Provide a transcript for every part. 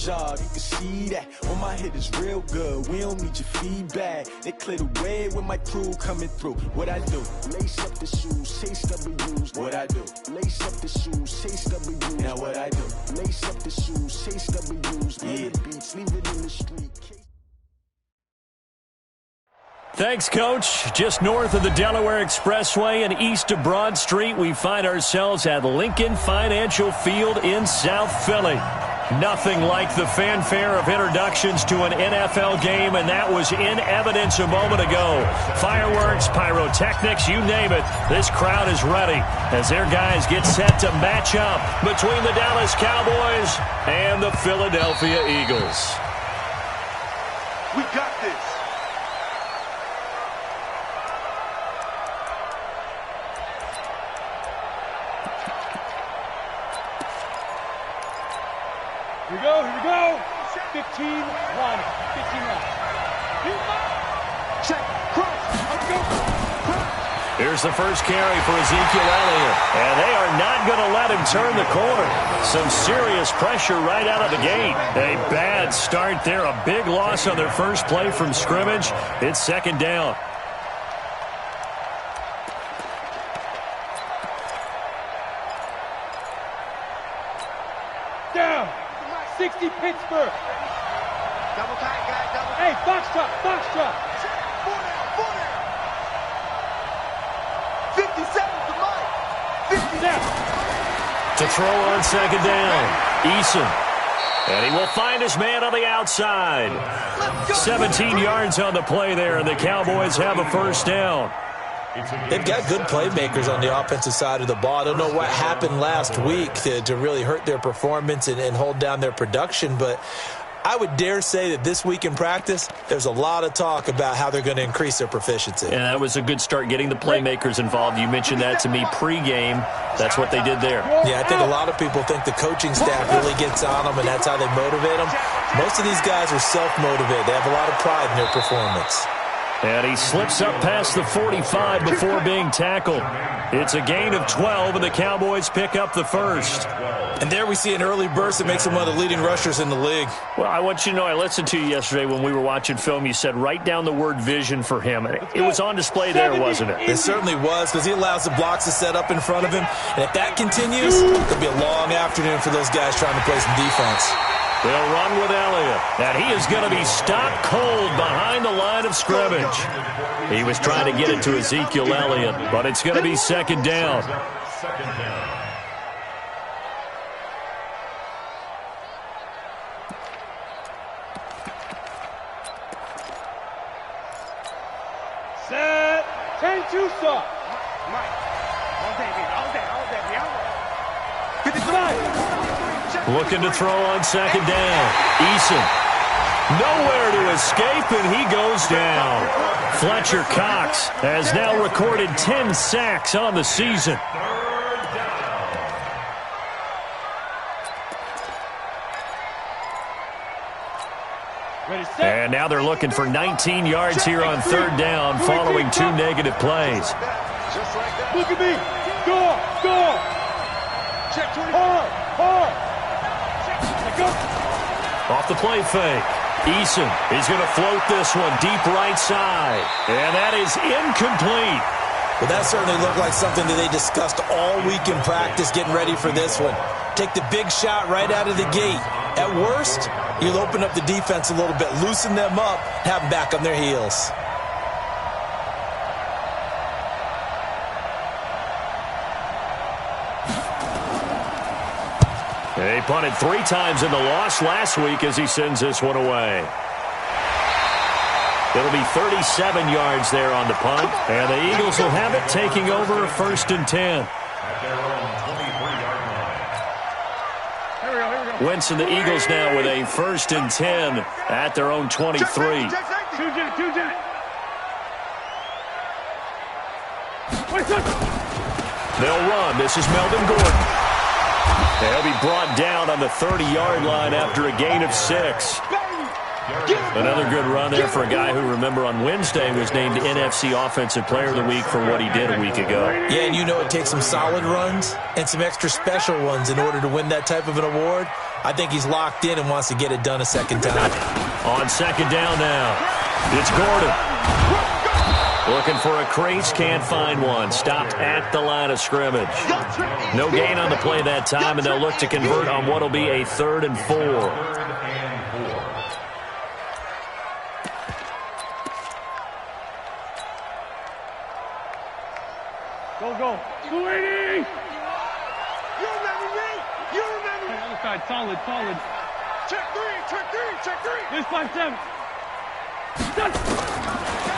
Job, you can see that when my hit is real good. We don't need your feedback. They clear the way with my crew coming through. What I do? Lace up the shoes, chase W's. What I do? Lace up the shoes, chase W's. Now what I do? Lace up the shoes, chase W's. Yeah, beats, leave it in the street. Thanks, Coach. Just north of the Delaware Expressway and east of Broad Street, we find ourselves at Lincoln Financial Field in South Philly. Nothing like the fanfare of introductions to an NFL game, and that was in evidence a moment ago. Fireworks, pyrotechnics, you name it. This crowd is ready as their guys get set to match up between the Dallas Cowboys and the Philadelphia Eagles. We got this. Here we go. 15 line. Check, cross. Here's the first carry for Ezekiel Elliott. And they are not going to let him turn the corner. Some serious pressure right out of the gate. A bad start there. A big loss on their first play from scrimmage. It's second down. Down. 60 Pittsburgh. Double tight, guys, double tight. Hey, box drop. 4 down. 57 to Mike. 50 down. To throw on second down. Eason. And he will find his man on the outside. 17 yards on the play there, and the Cowboys have a first down. They've got good playmakers on the offensive side of the ball. I don't know what happened last week to really hurt their performance and hold down their production, but I would dare say that this week in practice, there's a lot of talk about how they're going to increase their proficiency. And that was a good start getting the playmakers involved. You mentioned that to me pregame. That's what they did there. Yeah, I think a lot of people think the coaching staff really gets on them, and that's how they motivate them. Most of these guys are self-motivated. They have a lot of pride in their performance. And he slips up past the 45 before being tackled. It's a gain of 12, and the Cowboys pick up the first. And there we see an early burst that makes him one of the leading rushers in the league. Well, I want you to know, I listened to you yesterday when we were watching film. You said write down the word vision for him. It was on display there, wasn't it? It certainly was, because he allows the blocks to set up in front of him. And if that continues, it'll be a long afternoon for those guys trying to play some defense. They'll run with Elliott, and he is going to be stopped cold behind the line of scrimmage. He was trying to get it to Ezekiel Elliott, but it's going to be second down. Set. 10-2 stop. Looking to throw on second down. Eason. Nowhere to escape, and he goes down. Fletcher Cox has now recorded 10 sacks on the season. And now they're looking for 19 yards here on third down following 2 negative plays. Look at me. Go. Check 20. Hard. Off the play fake. Eason is going to float this one deep right side. And that is incomplete. Well, that certainly looked like something that they discussed all week in practice getting ready for this one. Take the big shot right out of the gate. At worst, you'll open up the defense a little bit, loosen them up, have them back on their heels. They punted 3 times in the loss last week as he sends this one away. It'll be 37 yards there on the punt, and the Eagles will have it taking over first and 10. Wentz and the Eagles now with a first and 10 at their own 23. They'll run. This is Melvin Gordon. They'll be brought down on the 30-yard line after a gain of 6. Another good run there for a guy who, remember, on Wednesday was named NFC Offensive Player of the Week for what he did a week ago. Yeah, and you know it takes some solid runs and some extra special ones in order to win that type of an award. I think he's locked in and wants to get it done a second time. On second down now, it's Gordon. Looking for a crease, can't find one. Stopped at the line of scrimmage. No gain on the play that time, and they'll look to convert on what will be a 3rd and 4. Go. 280! You remember me? You remember me? Other side, solid. Check three. This 5-7.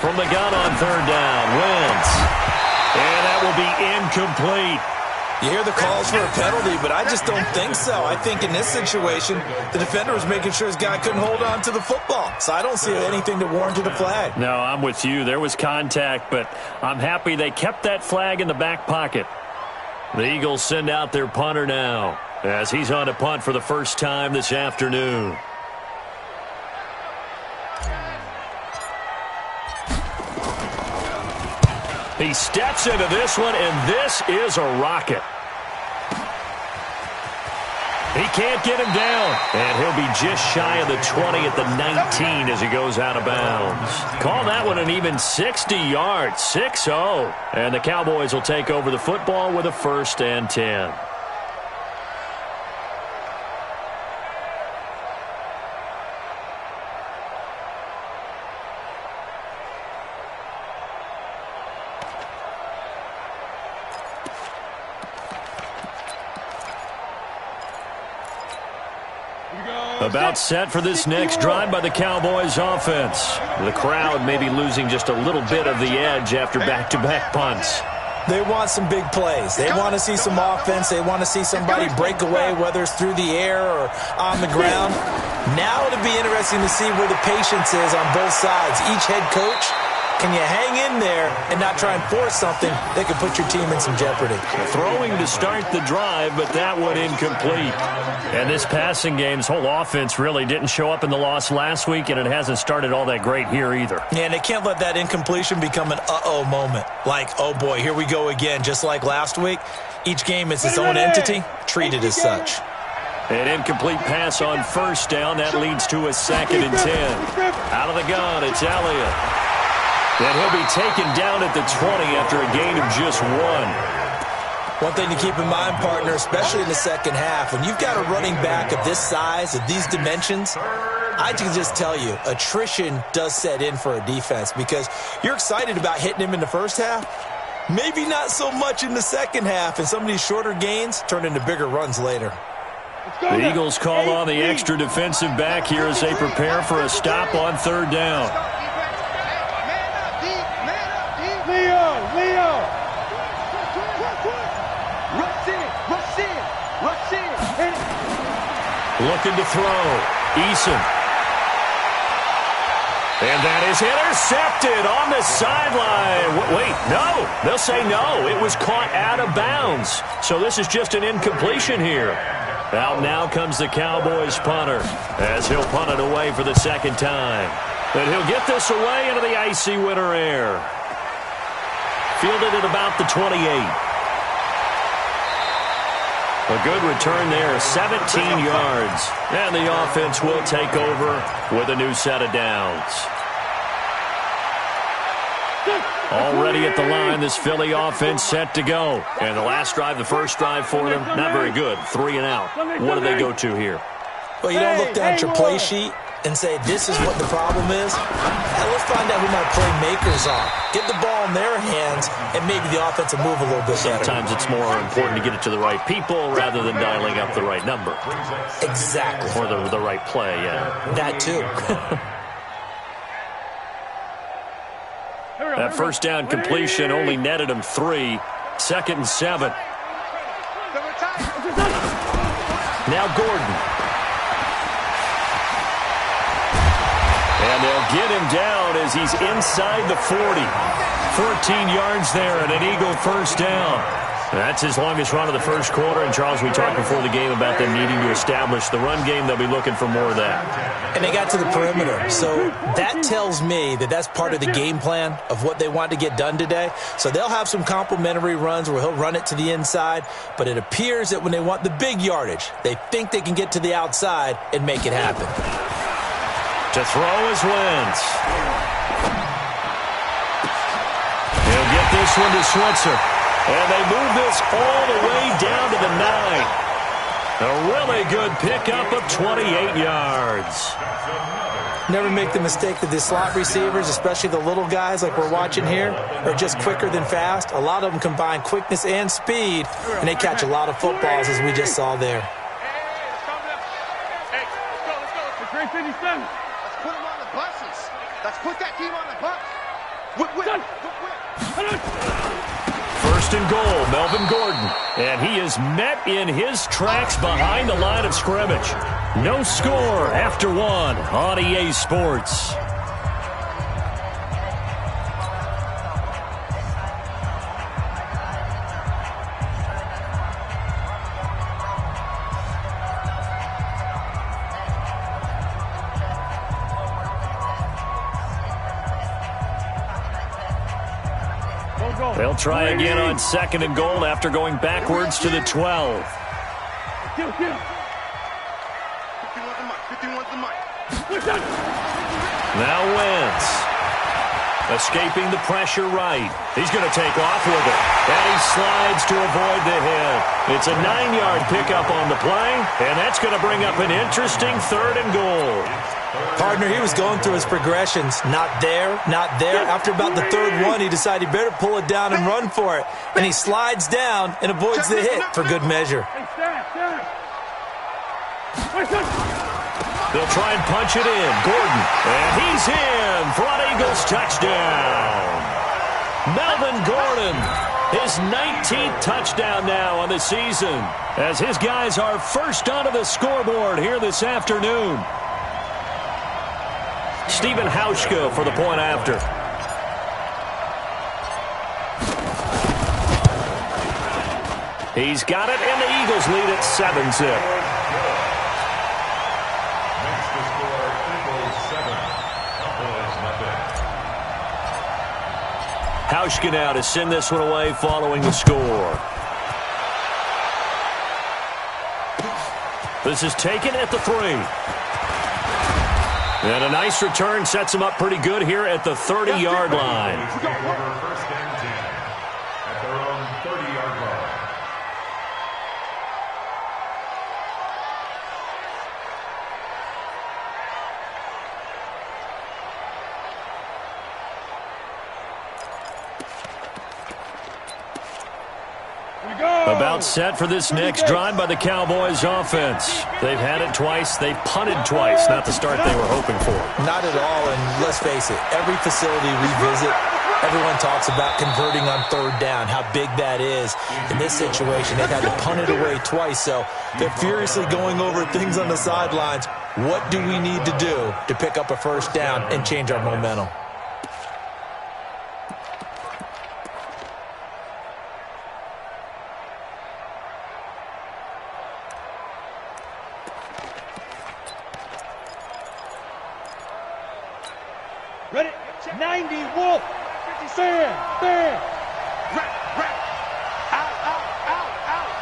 From the gun on 3rd down, Wentz. And that will be incomplete. You hear the calls for a penalty, but I just don't think so. I think in this situation, the defender was making sure his guy couldn't hold on to the football. So I don't see anything to warrant a flag. No, I'm with you. There was contact, but I'm happy they kept that flag in the back pocket. The Eagles send out their punter now as he's on to punt for the first time this afternoon. He steps into this one, and this is a rocket. He can't get him down, and he'll be just shy of the 20 at the 19 as he goes out of bounds. Call that one an even 60 yards, 6-0. And the Cowboys will take over the football with a 1st and 10. About set for this next drive by the Cowboys offense. The crowd may be losing just a little bit of the edge after back-to-back punts. They want some big plays. They want to see some offense. They want to see somebody break away, whether it's through the air or on the ground. Now it'll be interesting to see where the patience is on both sides. Each head coach, can you hang in there and not try and force something that could put your team in some jeopardy? Throwing to start the drive, but that one incomplete. And this passing game's whole offense really didn't show up in the loss last week, and it hasn't started all that great here either. Yeah, and they can't let that incompletion become an uh-oh moment. Like, oh boy, here we go again, just like last week. Each game is its own entity, treated as such. An incomplete pass on 1st down. That leads to a 2nd and 10. Out of the gun, it's Elliott. And he'll be taken down at the 20 after a gain of just 1. One thing to keep in mind, partner, especially in the second half, when you've got a running back of this size, of these dimensions, I can just tell you, attrition does set in for a defense because you're excited about hitting him in the first half. Maybe not so much in the second half, and some of these shorter gains turn into bigger runs later. The Eagles call on the extra defensive back here as they prepare for a stop on 3rd down. Leo! Rush in. Looking to throw. Eason. And that is intercepted on the sideline. Wait, no. They'll say no. It was caught out of bounds. So this is just an incompletion here. Out now comes the Cowboys punter as he'll punt it away for the 2nd time. And he'll get this away into the icy winter air. Fielded at about the 28. A good return there, 17 yards. And the offense will take over with a new set of downs. Already at the line, this Philly offense set to go. And the last drive, the first drive for them, not very good. 3 and out. What do they go to here? Well, you don't look down at your play sheet and say, this is what the problem is. Now, let's find out who my playmakers are. Get the ball in their hands, and maybe the offense will move a little bit better. Sometimes it's more important to get it to the right people rather than dialing up the right number. Exactly. Or the right play, yeah. That too. That first down completion only netted him 3. 2nd and 7. Now Gordon. And they'll get him down as he's inside the 40. 14 yards there and an Eagle first down. That's his longest run of the first quarter. And, Charles, we talked before the game about them needing to establish the run game. They'll be looking for more of that. And they got to the perimeter. So that tells me that that's part of the game plan of what they want to get done today. So they'll have some complementary runs where he'll run it to the inside. But it appears that when they want the big yardage, they think they can get to the outside and make it happen. To throw is Wentz. He'll get this one to Switzer. And they move this all the way down to the 9. A really good pickup of 28 yards. Never make the mistake that the slot receivers, especially the little guys like we're watching here, are just quicker than fast. A lot of them combine quickness and speed, and they catch a lot of footballs, as we just saw there. Hey, let's go. Let's 57. Let's put them on the buses. Let's put that team on the bus. First and goal, Melvin Gordon. And he is met in his tracks behind the line of scrimmage. No score after one on EA Sports. They'll try again on second and goal after going backwards to the 12. Now Wentz. Escaping the pressure right. He's going to take off with it. And he slides to avoid the hit. It's a 9-yard pickup on the play, and that's going to bring up an interesting third and goal. Partner, he was going through his progressions. Not there, not there. After about the third one, he decided he better pull it down and run for it. And he slides down and avoids the hit for good measure. They'll try and punch it in. Gordon. And he's in for an Eagles touchdown. Melvin Gordon, his 19th touchdown now on the season, as his guys are first onto the scoreboard here this afternoon. Stephen Hauschka for the point after. He's got it, and the Eagles lead at 7-zip. Hauschka now to send this one away following the score. This is taken at the 3. And a nice return sets him up pretty good here at the 30-yard line. First and 10 at their own 30-yard line. About set for this next drive by the Cowboys offense. They've had it twice. They've punted twice. Not the start they were hoping for. Not at all, and let's face it, every facility we visit, everyone talks about converting on third down, how big that is. In this situation, they've had to punt it away twice, so they're furiously going over things on the sidelines. What do we need to do to pick up a first down and change our momentum? Ready? 90, Wolf. Bam. Rap. Out.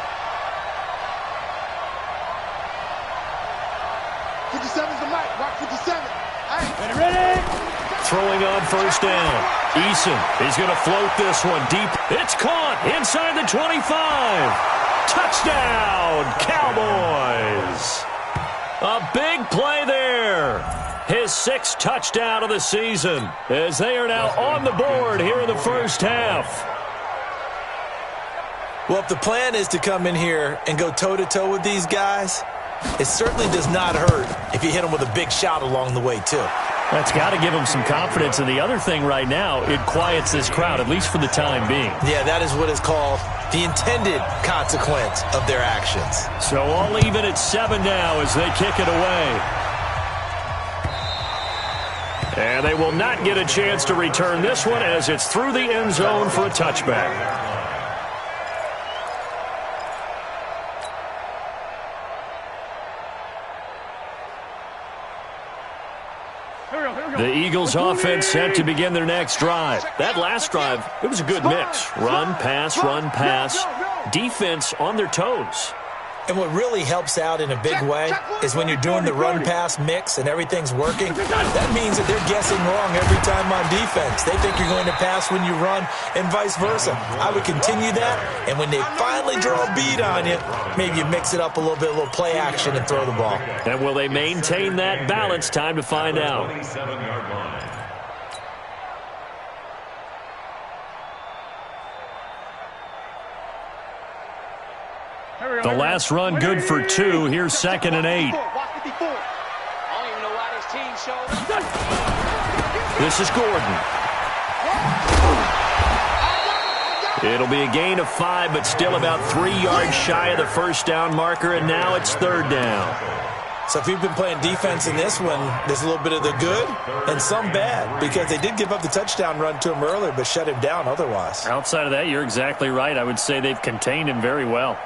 57's the mic. Rock 57. Ready? Throwing on first down. Eason is going to float this one deep. It's caught inside the 25. Touchdown, Cowboys. A big play there. His 6th touchdown of the season, as they are now on the board here in the first half. Well, if the plan is to come in here and go toe-to-toe with these guys, it certainly does not hurt if you hit them with a big shot along the way, too. That's got to give them some confidence. And the other thing right now, it quiets this crowd, at least for the time being. Yeah, that is what is called the intended consequence of their actions. So all even at 7 now as they kick it away. And they will not get a chance to return this one as it's through the end zone for a touchback. The Eagles offense set to begin their next drive. That last drive, it was a good mix. Run, pass, defense on their toes. And what really helps out in a big way is when you're doing the run-pass mix and everything's working, that means that they're guessing wrong every time on defense. They think you're going to pass when you run and vice versa. I would continue that, and when they finally draw a bead on you, maybe you mix it up a little bit, a little play action and throw the ball. And will they maintain that balance? Time to find out. 27-yard line. The last run good for 2. Here's 2nd and 8. This is Gordon. It'll be a gain of 5, but still about 3 yards shy of the first down marker, and now it's 3rd down. So if you've been playing defense in this one, there's a little bit of the good and some bad, because they did give up the touchdown run to him earlier, but shut him down otherwise. Outside of that, you're exactly right. I would say they've contained him very well.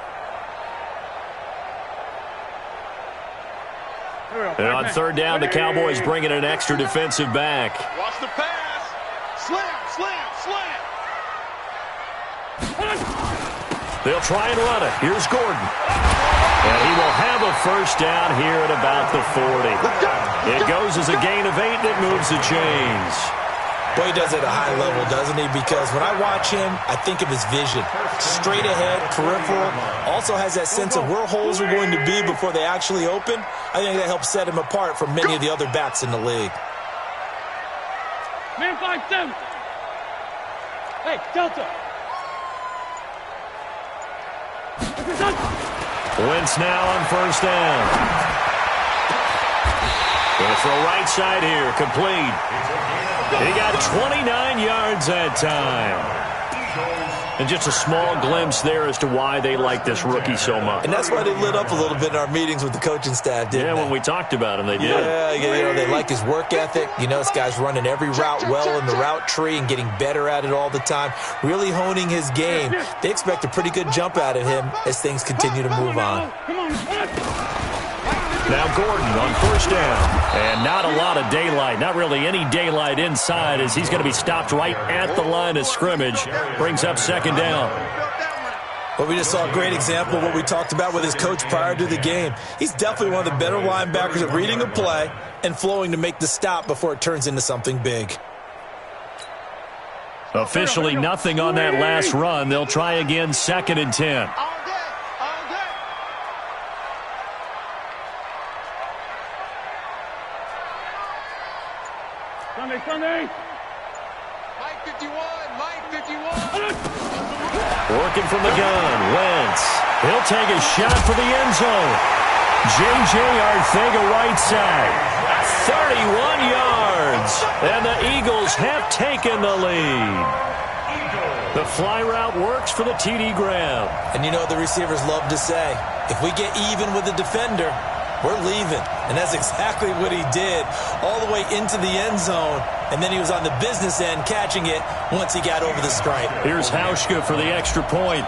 And on 3rd down, the Cowboys bring in an extra defensive back. Watch the pass. Slam. They'll try and run it. Here's Gordon. And he will have a first down here at about the 40. It goes as a gain of 8 that moves the chains. Boy, he does it at a high level, doesn't he? Because when I watch him, I think of his vision. Straight ahead, peripheral. Also has that sense of where holes are going to be before they actually open. I think that helps set him apart from many of the other backs in the league. Man 5-7. Hey, Delta. Wentz now on first down. Going to throw right side here, complete. He got 29 yards that time. And just a small glimpse there as to why they like this rookie so much. And that's why they lit up a little bit in our meetings with the coaching staff, didn't they? When we talked about him, they did. Yeah, you know, they like his work ethic. You know, this guy's running every route well in the route tree and getting better at it all the time, really honing his game. They expect a pretty good jump out of him as things continue to move on. Now Gordon on first down. And not a lot of daylight. Not really any daylight inside as he's going to be stopped right at the line of scrimmage. Brings up 2nd down. Well, we just saw a great example of what we talked about with his coach prior to the game. He's definitely one of the better linebackers at reading a play and flowing to make the stop before it turns into something big. Officially nothing on that last run. They'll try again, 2nd and 10. Sunday. Mike 51. Working from the gun, Wentz. He'll take a shot for the end zone. J.J. Arthega right side. 31 yards. And the Eagles have taken the lead. The fly route works for the TD grab. And you know what the receivers love to say? If we get even with the defender, we're leaving. And that's exactly what he did, all the way into the end zone. And then he was on the business end catching it once he got over the stripe. Here's Hauschka for the extra point.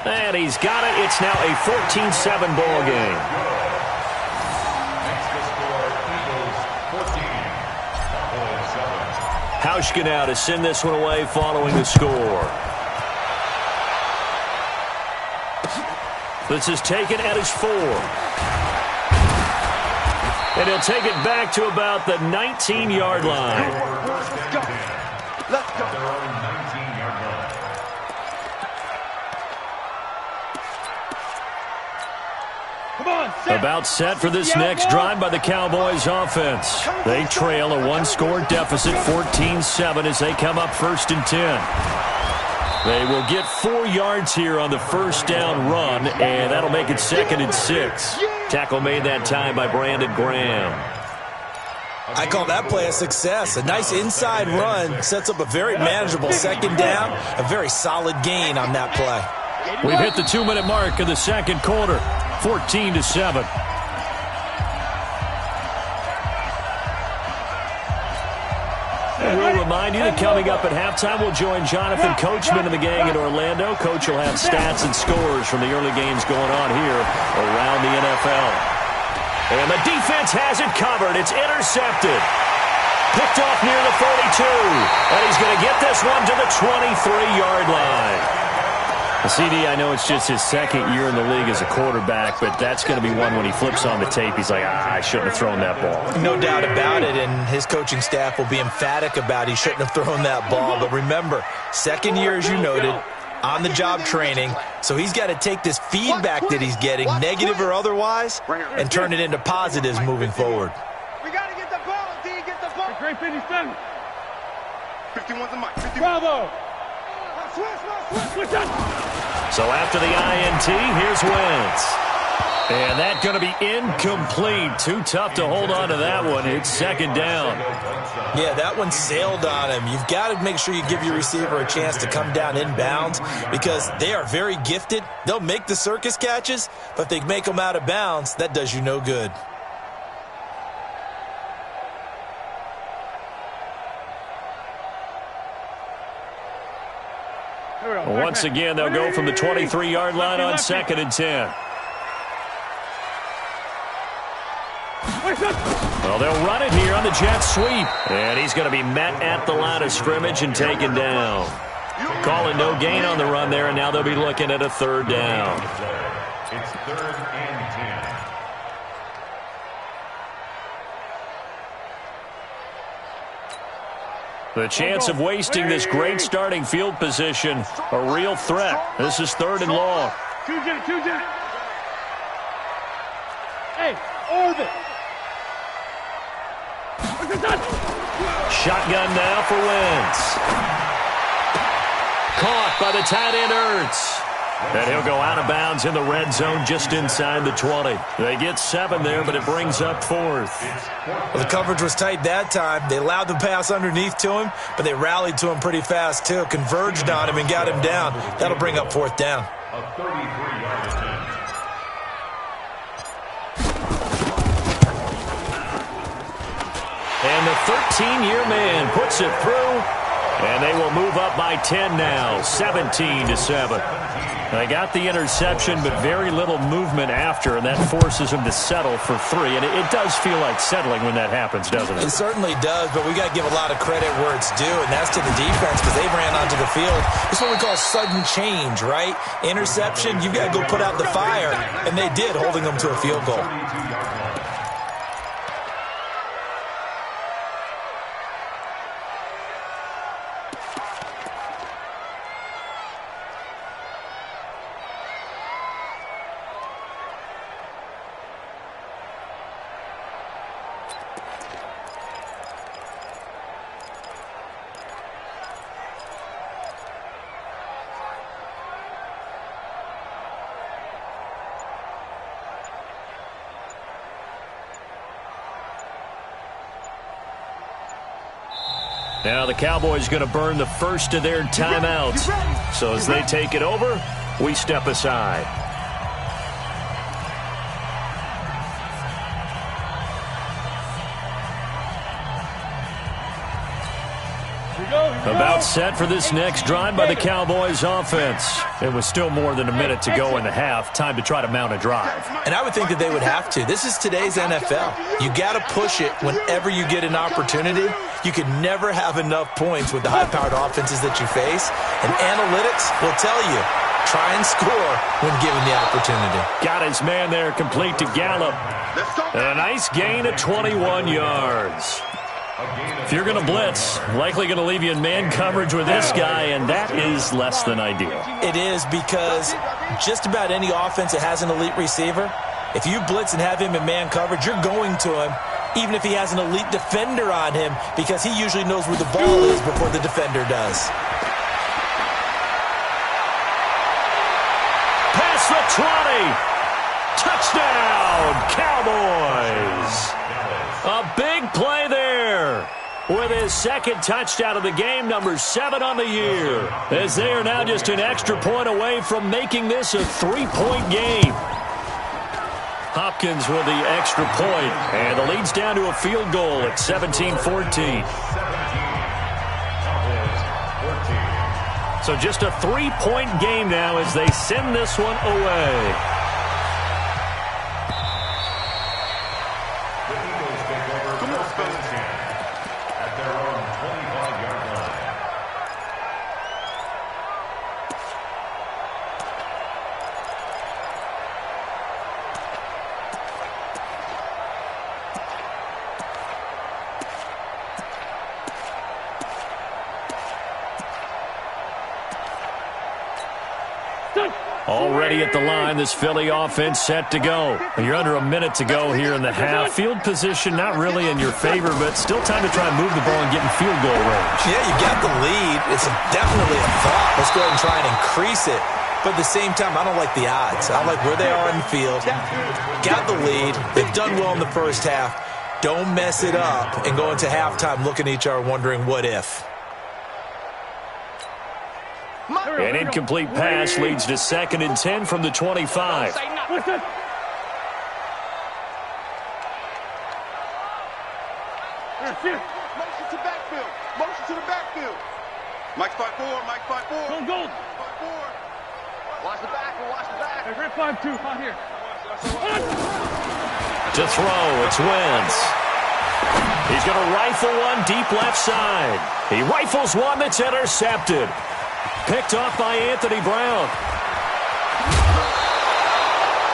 And he's got it. It's now a 14-7 ball game. Hauschka now to send this one away following the score. This is taken at his 4. And he'll take it back to about the 19-yard line. Let's go. Come on, set. About set for this next drive by the Cowboys offense. They trail a one-score deficit, 14-7, as they come up 1st and 10. They will get 4 yards here on the first down run, and that'll make it 2nd and 6. Tackle made that time by Brandon Graham. I call that play a success. A nice inside run sets up a very manageable 2nd down, a very solid gain on that play. We've hit the 2-minute mark of the second quarter, 14-7. We'll remind you that coming up at halftime, we'll join Jonathan Coachman and the gang in Orlando. Coach will have stats and scores from the early games going on here around the NFL. And the defense has it covered. It's intercepted. Picked off near the 42. And he's going to get this one to the 23-yard line. CD, I know it's just his second year in the league as a quarterback, but that's going to be one when he flips on the tape. He's like, I shouldn't have thrown that ball. No doubt about it, and his coaching staff will be emphatic about he shouldn't have thrown that ball. But remember, second year, as you noted, on-the-job training, so he's got to take this feedback that he's getting, negative or otherwise, and turn it into positives moving forward. We got to get the ball, D. Get the ball. Great 57. 51's the mic. 51. Bravo. Switch on. So after the INT, here's Wentz. And that's going to be incomplete. Too tough to hold on to that one. It's second down. Yeah, that one sailed on him. You've got to make sure you give your receiver a chance to come down inbounds because they are very gifted. They'll make the circus catches, but if they make them out of bounds, that does you no good. Once again, they'll go from the 23-yard line on 2nd and 10. Well, they'll run it here on the jet sweep. And he's going to be met at the line of scrimmage and taken down. Calling no gain on the run there, and now they'll be looking at a third down. It's 3rd and 10. The chance of wasting this great starting field position, a real threat. This is 3rd and long. Two jet. Hey, orbit. Shotgun now for Wentz. Caught by the tight end Ertz. And he'll go out of bounds in the red zone just inside the 20. They get 7 there, but it brings up 4th. Well, the coverage was tight that time. They allowed the pass underneath to him, but they rallied to him pretty fast, too. Converged on him and got him down. That'll bring up 4th down. A 33-yard attempt. And the 13-year man puts it through, and they will move up by 10 now, 17-7. They got the interception, but very little movement after, and that forces them to settle for 3. And it does feel like settling when that happens, doesn't it? It certainly does, but we got to give a lot of credit where it's due, and that's to the defense because they ran onto the field. It's what we call sudden change, right? Interception, you've got to go put out the fire, and they did, holding them to a field goal. Now the Cowboys going to burn the first of their timeouts. So as they take it over, we step aside. About set for this next drive by the Cowboys offense. It was still more than a minute to go in the half. Time to try to mount a drive. And I would think that they would have to. This is today's NFL. You got to push it whenever you get an opportunity. You can never have enough points with the high-powered offenses that you face. And analytics will tell you, try and score when given the opportunity. Got his man there complete to Gallup. And a nice gain of 21 yards. If you're going to blitz, likely going to leave you in man coverage with this guy, and that is less than ideal. It is because just about any offense that has an elite receiver, if you blitz and have him in man coverage, you're going to him, even if he has an elite defender on him, because he usually knows where the ball is before the defender does. Past the 20. Touchdown, Cowboys. A big play there with his second touchdown of the game, number 7 on the year, as they are now just an extra point away from making this a 3-point game. Hopkins with the extra point, and the lead's down to a field goal at 17-14. So just a 3-point game now as they send this one away. Already at the line, this Philly offense set to go. You're under a minute to go here in the half. Field position not really in your favor, but still time to try and move the ball and get in field goal range. Yeah, you got the lead. It's definitely a thought. Let's go ahead and try and increase it. But at the same time, I don't like the odds. I like where they are in the field. Got the lead. They've done well in the first half. Don't mess it up and go into halftime looking at each other wondering what if. An incomplete pass leads to 2nd and 10 from the 25. Motion to backfield. Motion to the backfield. Mike 5-4. Mike 5-4. Go, go. 5-4. Watch the back. Watch the back. Hey, red 5-2. Out here. To throw, it's Wentz. He's going to rifle one deep left side. He rifles one that's intercepted. Picked off by Anthony Brown.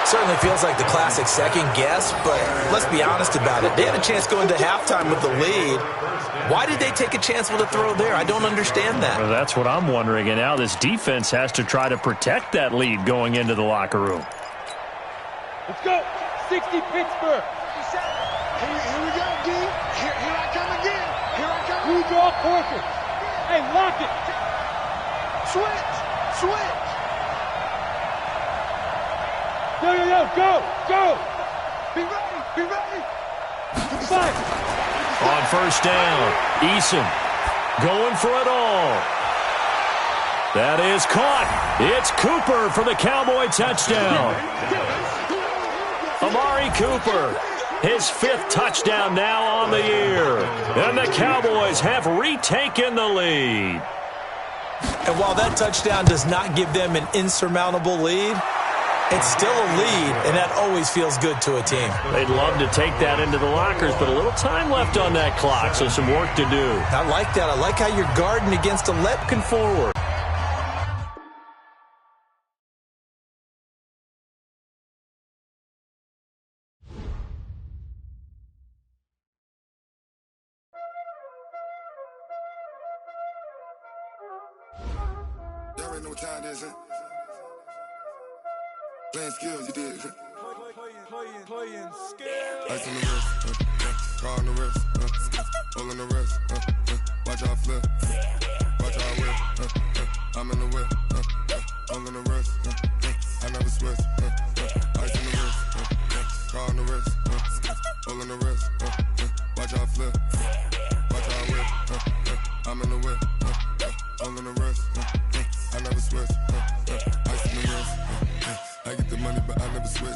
Certainly feels like the classic second guess, but let's be honest about it. They had a chance going to halftime with the lead. Why did they take a chance with a throw there? I don't understand that. Well, that's what I'm wondering, and now this defense has to try to protect that lead going into the locker room. Let's go. 60 Pittsburgh. Here we go, D. Here I come again. Here I come. You draw Corker. Hey, lock it. Switch. Yo, go. Be ready. Fight. On first down, Eason going for it all. That is caught. It's Cooper for the Cowboy touchdown. Amari Cooper, his 5th touchdown now on the year. And the Cowboys have retaken the lead. And while that touchdown does not give them an insurmountable lead, it's still a lead, and that always feels good to a team. They'd love to take that into the lockers, but a little time left on that clock, so some work to do. I like that. I like how you're guarding against a looking forward. Y'all already know what time it is, huh? Playing skills, you did. Playing skills. Ice on the wrist, car on the wrist, hole on the wrist, watch out flip, watch out whip, I'm in the whip, hole on the wrist, I never switch, ice on the wrist, car on the wrist, hole on the wrist, watch out flip, watch out whip, I'm in the whip, hole on the wrist, I never switch, ice on the wrist, I get the money but I never switch.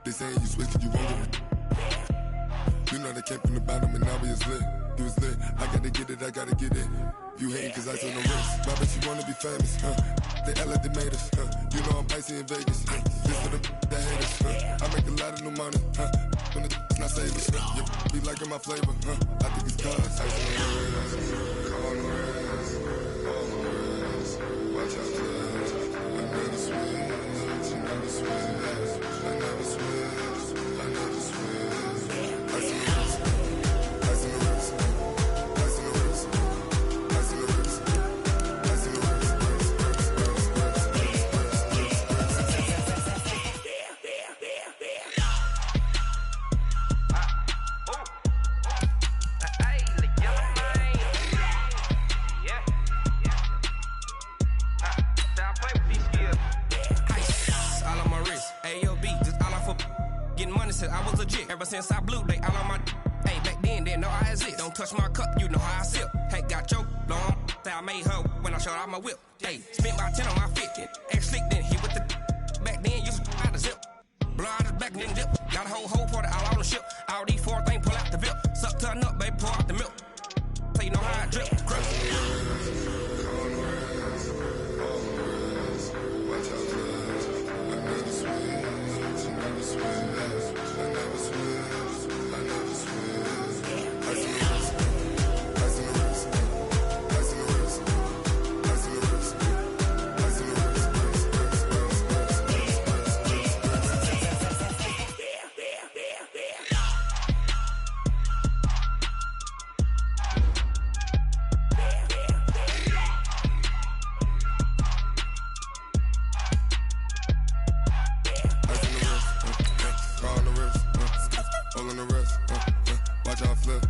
They saying you switch and you won't get it. You know they came from the bottom and now we is lit. You was lit, I gotta get it, I gotta get it. You hating cause ice on the wrist. Why bet you wanna be famous, They act like they made us, You know I'm icy in Vegas, This for the that hate us, I make a lot of new money, When it's not savers, You be liking my flavor, I think it's cause ice on the wrist, on the wrist, on the wrist. Watch out for that, I never switch, I never switch, I never switch, I never switch. Ice on the wrist, ice on the wrist, ice on the wrist, ice on the wrist, ice on the wrist, I was legit. Ever since I blew, they all on my. Hey, back then, didn't know I exist. Don't touch my cup, you know how I sip. Hey, got choked, long. Say I made her when I showed out my whip. Hey, spent about 10 on my 50. Ex-slick, then hit with the. Back then, used to out the zip. Blow out his back, then dip. Got a whole party all on the ship. All these 4 things pull out the VIP. Suck, turn up, baby, pour out the milk. So you know how I drip. watch how I flip.